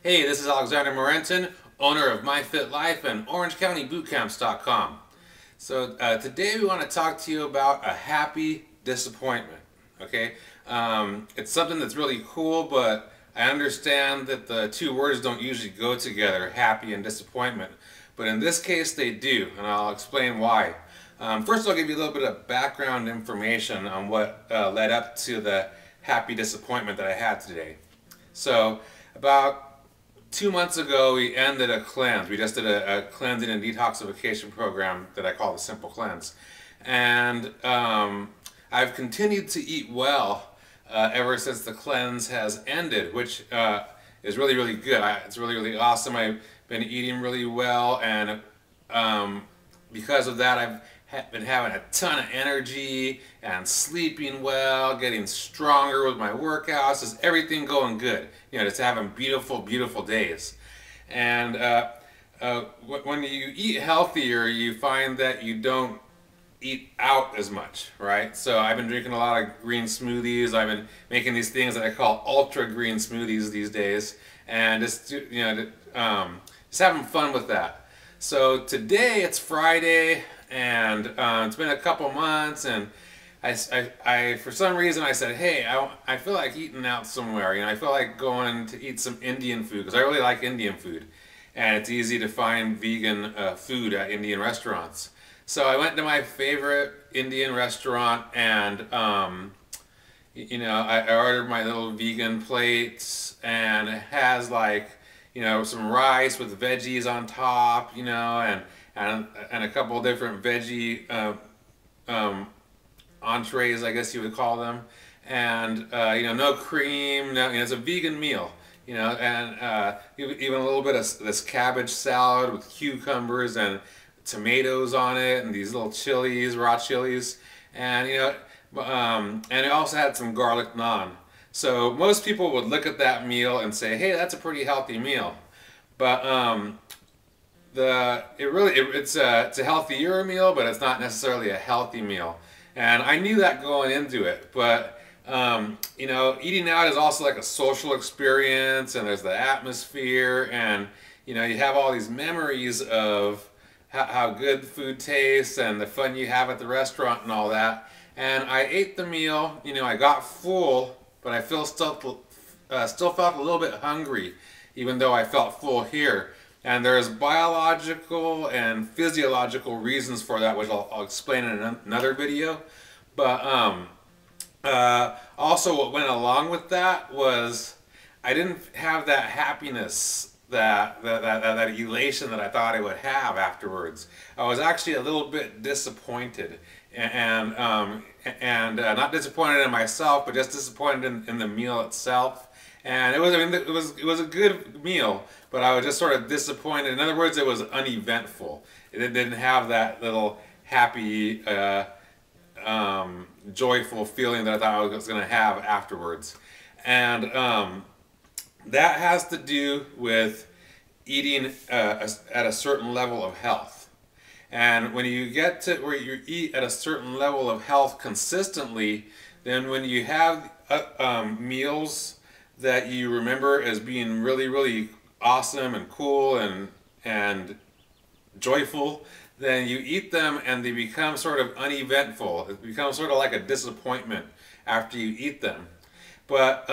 Hey, this is Alexander Morentin, owner of MyFitLife and OrangeCountyBootcamps.com. Today we want to talk to you about a happy disappointment. Okay, it's something that's really cool, but I understand that the two words don't usually go together, happy and disappointment. But in this case, they do, and I'll explain why. First, I'll give you a little bit of background information on what led up to the happy disappointment that I had today. So, about 2 months ago, we ended a cleanse. We just did a cleansing and detoxification program that I call the Simple Cleanse. And I've continued to eat well ever since the cleanse has ended, which is really, really good. It's really, really awesome. I've been eating really well, and because of that, I've been having a ton of energy and sleeping well, getting stronger with my workouts, just everything going good. Just having beautiful, beautiful days. And when you eat healthier, you find that you don't eat out as much, right? So I've been drinking a lot of green smoothies. I've been making these things that I call ultra green smoothies these days, and just just having fun with that. So today it's Friday, and it's been a couple months, and I for some reason I said, hey, I feel like eating out somewhere. I feel like going to eat some Indian food because I really like Indian food, and it's easy to find vegan food at Indian restaurants. So I went to my favorite Indian restaurant, and I ordered my little vegan plates, and it has like some rice with veggies on top, and a couple of different veggie entrees, I guess you would call them, and no cream. No, it's a vegan meal, and even a little bit of this cabbage salad with cucumbers and tomatoes on it, and these little chilies, raw chilies, and and it also had some garlic naan. So most people would look at that meal and say, hey, that's a pretty healthy meal, but it's a healthier meal, but it's not necessarily a healthy meal. And I knew that going into it, but eating out is also like a social experience, and there's the atmosphere, and you have all these memories of how good food tastes and the fun you have at the restaurant and all that. And I ate the meal, I got full, but I still felt a little bit hungry, even though I felt full here. And there's biological and physiological reasons for that, which I'll explain in another video. But also what went along with that was I didn't have that happiness, that elation that I thought I would have afterwards. I was actually a little bit disappointed, and not disappointed in myself, but just disappointed in the meal itself. And it was a good meal, but I was just sort of disappointed. In other words, it was uneventful. It didn't have that little happy, joyful feeling that I thought I was going to have afterwards. And that has to do with eating at a certain level of health. And when you get to where you eat at a certain level of health consistently, then when you have meals that you remember as being really, really awesome and cool and joyful, then you eat them and they become sort of uneventful. It becomes sort of like a disappointment after you eat them. But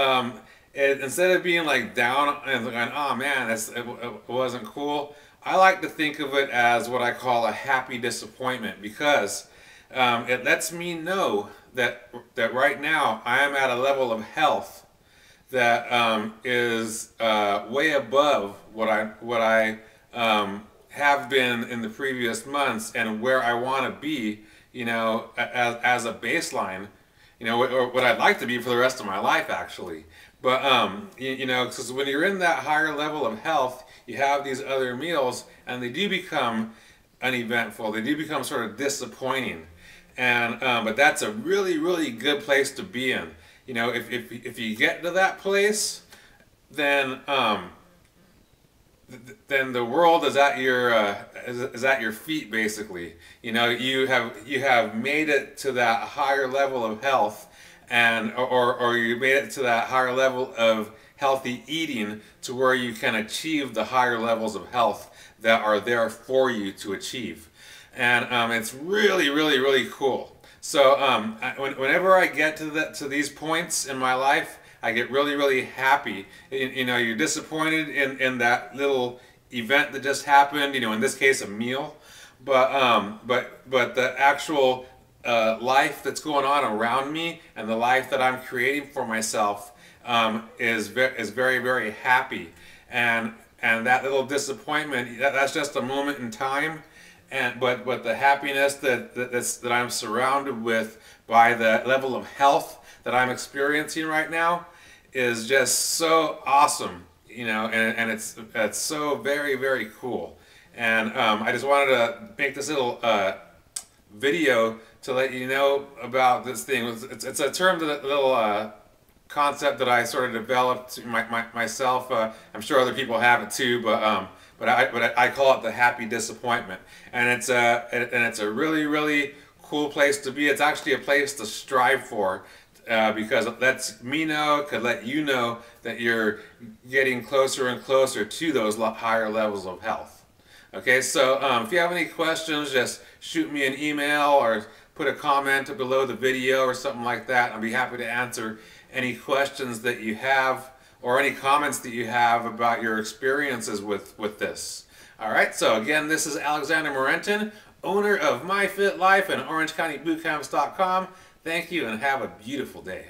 instead of being like down and going, oh man, it wasn't cool, I like to think of it as what I call a happy disappointment, because it lets me know that right now I am at a level of health that is way above what I have been in the previous months, and where I want to be, as a baseline, or what I'd like to be for the rest of my life, actually. But because when you're in that higher level of health, you have these other meals, and they do become uneventful. They do become sort of disappointing, and but that's a really, really good place to be in. If you get to that place, then the world is at your feet, basically. You have made it to that higher level of health, and or you made it to that higher level of healthy eating to where you can achieve the higher levels of health that are there for you to achieve. And it's really, really, really cool. So whenever I get to these points in my life, I get really, really happy. You know, you're disappointed in that little event that just happened. You know, in this case, a meal. But the actual life that's going on around me and the life that I'm creating for myself is very, very happy. And that little disappointment, that's just a moment in time. But the happiness that I'm surrounded with by the level of health that I'm experiencing right now is just so awesome, you know, and it's so very, very cool. And I just wanted to make this little video to let you know about this thing. It's a term, that little concept that I sort of developed myself. I'm sure other people have it too, but I call it the happy disappointment, and it's a really, really cool place to be. It's actually a place to strive for, because it lets me know, could let you know that you're getting closer and closer to those higher levels of health. Okay, so if you have any questions, just shoot me an email or put a comment below the video or something like that. I'll be happy to answer any questions that you have, or any comments that you have about your experiences with this. Alright, so again, this is Alexander Morentin, owner of My Fit Life and OrangeCountyBootcamps.com. Thank you and have a beautiful day.